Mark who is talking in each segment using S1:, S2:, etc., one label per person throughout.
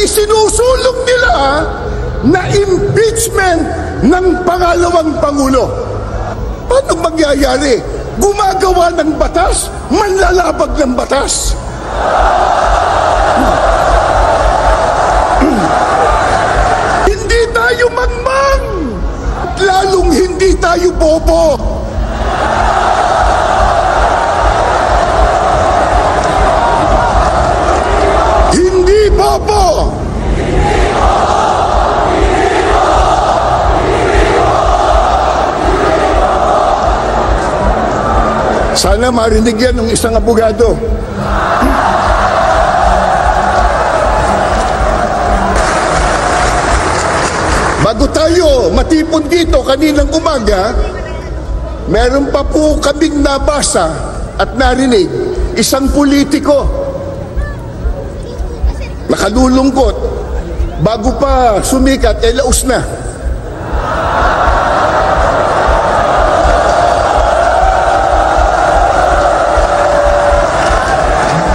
S1: isinusulong nila na impeachment ng pangalawang Pangulo. Paano mangyayari? Gumagawa ng batas, manlalabag ng batas. Hindi tayo mangmang, at lalong hindi tayo bobo. Hindi bobo. Sana marinig yan ng isang abogado. Bago tayo matipon dito kaninang umaga, meron pa po kaming nabasa at narinig isang politiko. Nakalulungkot, bago pa sumikat, laos na.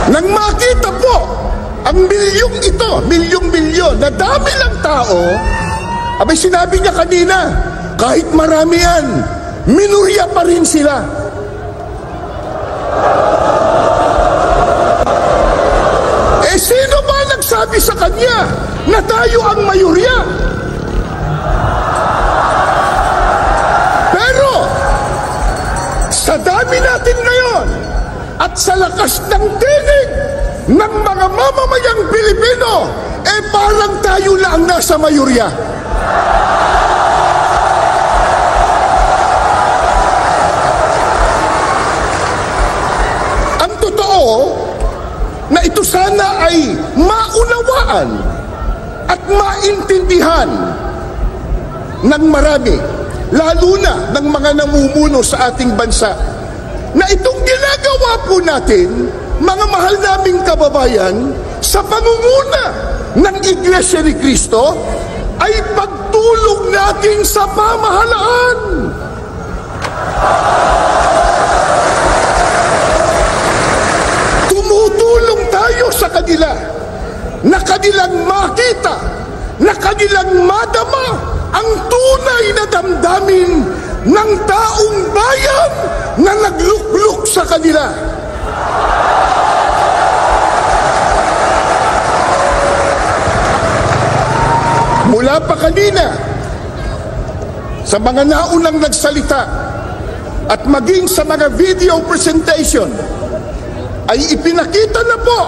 S1: Nang makita po ang milyong ito, milyong-milyon, na dami lang tao, abay sinabi niya kanina, kahit marami yan, minorya pa rin sila. Sino ba nagsabi sa kanya na tayo ang mayorya? Pero sa dami natin ngayon at sa lakas ng tinig ng mga mamamayang Pilipino, parang tayo lang nasa mayorya. Ang totoo na ito sana ay maunawaan at maintindihan ng marami, lalo na ng mga namumuno sa ating bansa, na itong ginagawa po natin, mga mahal naming kababayan, sa pangunguna ng Iglesia ni Cristo, ay pagtulong natin sa pamahalaan. Tumutulong tayo sa kanila na kanilang makita, na kanilang madama ang tunay na damdamin ng taong bayan na naglukluk sa kanila. Mula pa kanina, sa mga naunang nagsalita at maging sa mga video presentation, ay ipinakita na po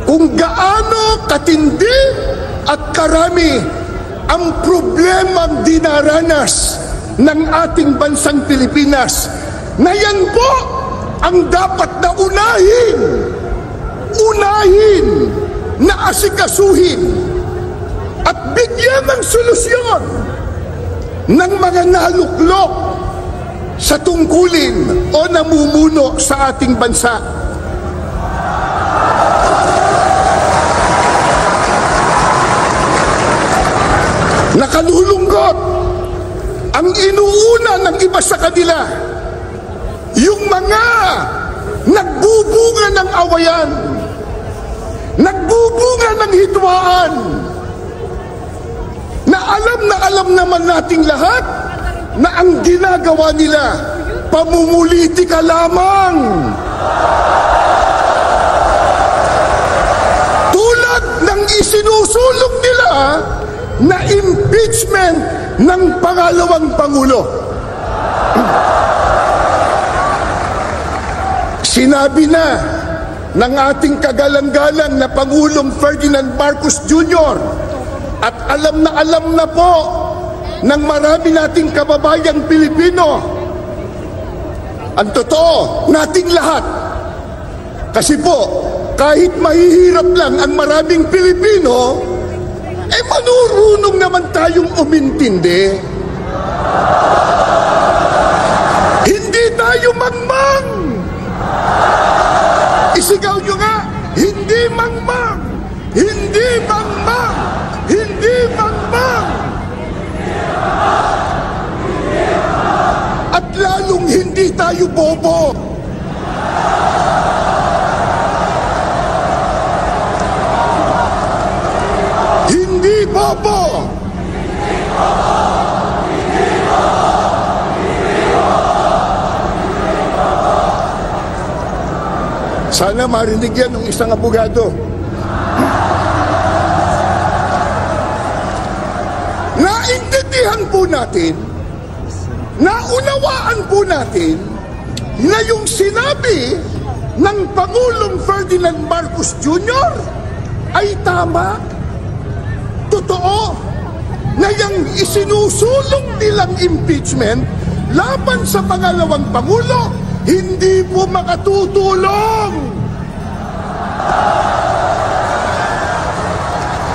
S1: kung gaano katindi at karami ang problemang dinaranas ng ating bansang Pilipinas, na yan po ang dapat na unahin na asikasuhin at bigyan ng solusyon ng mga naluklok sa tungkulin o namumuno sa ating bansa. Nakalulungkot ang inuuna ng iba sa kanila, yung mga nagbubunga ng awayan, nagbubunga ng hidwaan, na alam naman nating lahat na ang ginagawa nila pamumulitika lamang. Tulad ng isinusulong nila na impeachment ng pangalawang Pangulo. Sinabi na ng ating kagalang-galang na Pangulong Ferdinand Marcos Jr. at alam na po ng marami nating kababayang Pilipino ang totoo nating lahat. Kasi po, kahit mahihirap lang ang maraming Pilipino, manurunong naman tayong umintindi. Hindi tayo mangmang. Isigaw nyo nga, hindi mangmang, hindi mangmang, hindi mangmang. At lalong hindi tayo bobo. bobo! Sana marinig yan ng isang abogado. Naintindihan po natin, naunawaan po natin na yung sinabi ng Pangulong Ferdinand Marcos Jr. ay tama. Totoo na yung isinusulong nilang impeachment laban sa pangalawang Pangulo hindi po makatutulong.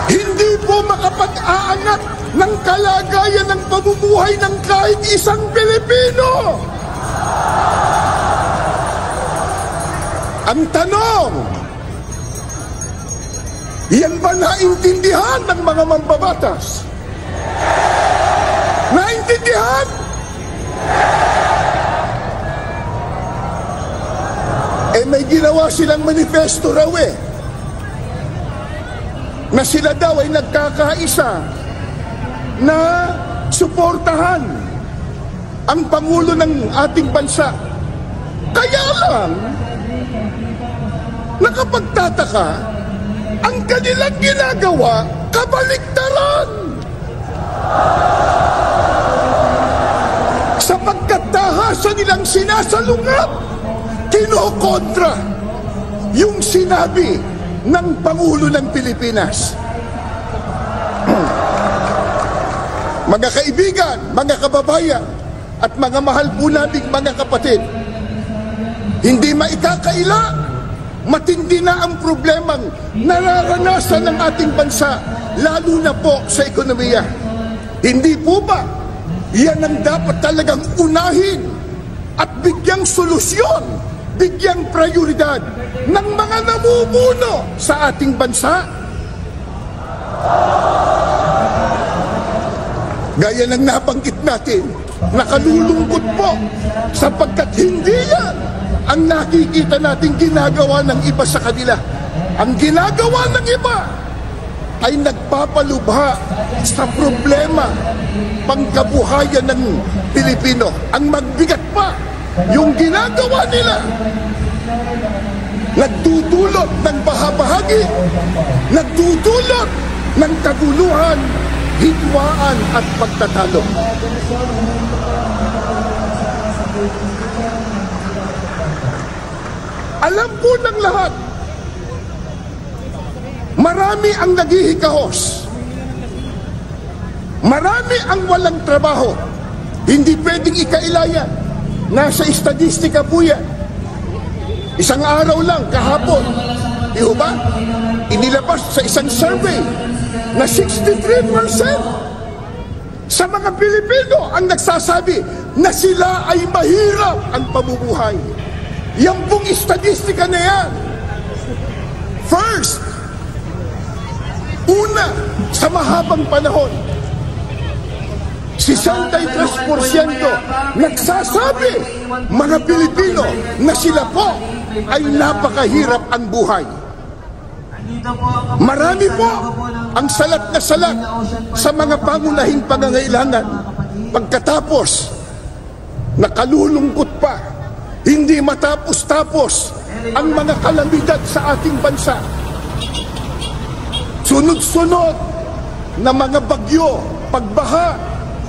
S1: Hindi po makapag-aangat ng kalagayan ng pamumuhay ng kahit isang Pilipino. Ang tanong, yan ba naintindihan ng mga mambabatas? Naintindihan? May ginawa silang manifesto raw na sila daw ay nagkakaisa na suportahan ang Pangulo ng ating bansa. Kaya lang, nakapagtataka, ang kanilang ginagawa, kabaliktaran. Sa pagkatahasan nilang sinasalungat, kinokontra yung sinabi ng Pangulo ng Pilipinas. Mga kaibigan, mga kababayan, at mga mahal po nating mga kapatid, hindi maikakaila, matindi na ang problemang nararanasan ng ating bansa, lalo na po sa ekonomiya. Hindi po ba yan ang dapat talagang unahin at bigyang solusyon, bigyang prioridad ng mga namumuno sa ating bansa? Gaya ng nabanggit natin, nakalulungkot po sapagkat hindi yan ang nakikita natin ginagawa ng iba sa kanila. Ang ginagawa ng iba ay nagpapalubha sa problema pangkabuhayan ng Pilipino. Ang magbigat pa, yung ginagawa nila, nagdudulot ng bahabahagi, nagdudulot ng kaguluhan, hidwaan at pagtatalo. Alam po ng lahat, marami ang naghihikahos, marami ang walang trabaho. Hindi pwedeng ikailayan. Nasa estadistika po yan. Isang araw lang, kahapon, di ba? Inilabas sa isang survey na 63% sa mga Pilipino ang nagsasabi na sila ay mahirap ang pamumuhay. Yan pong estadistika na yan. First, una, sa mahabang panahon, 63% nagsasabi, mga Pilipino, na sila po ay napakahirap ang buhay. Marami po ang salat na salat sa mga pangunahing pangangailangan. Pagkatapos, nakalulungkot pa, hindi matapos-tapos ang mga kalamidad sa ating bansa. Sunod-sunod na mga bagyo, pagbaha,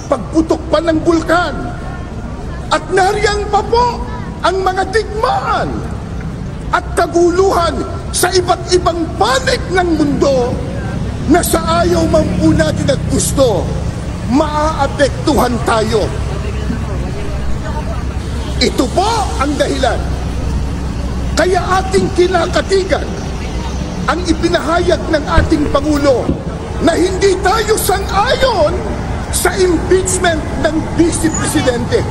S1: pagputok pa ng bulkan, at nariyan pa po ang mga digmaan at kaguluhan sa iba't ibang panig ng mundo na sa ayaw man po natin at gusto, maaapektuhan tayo. Ito po ang dahilan kaya ating kinakatigan ang ipinahayag ng ating Pangulo na hindi tayo sang-ayon sa impeachment ng Vice Presidente.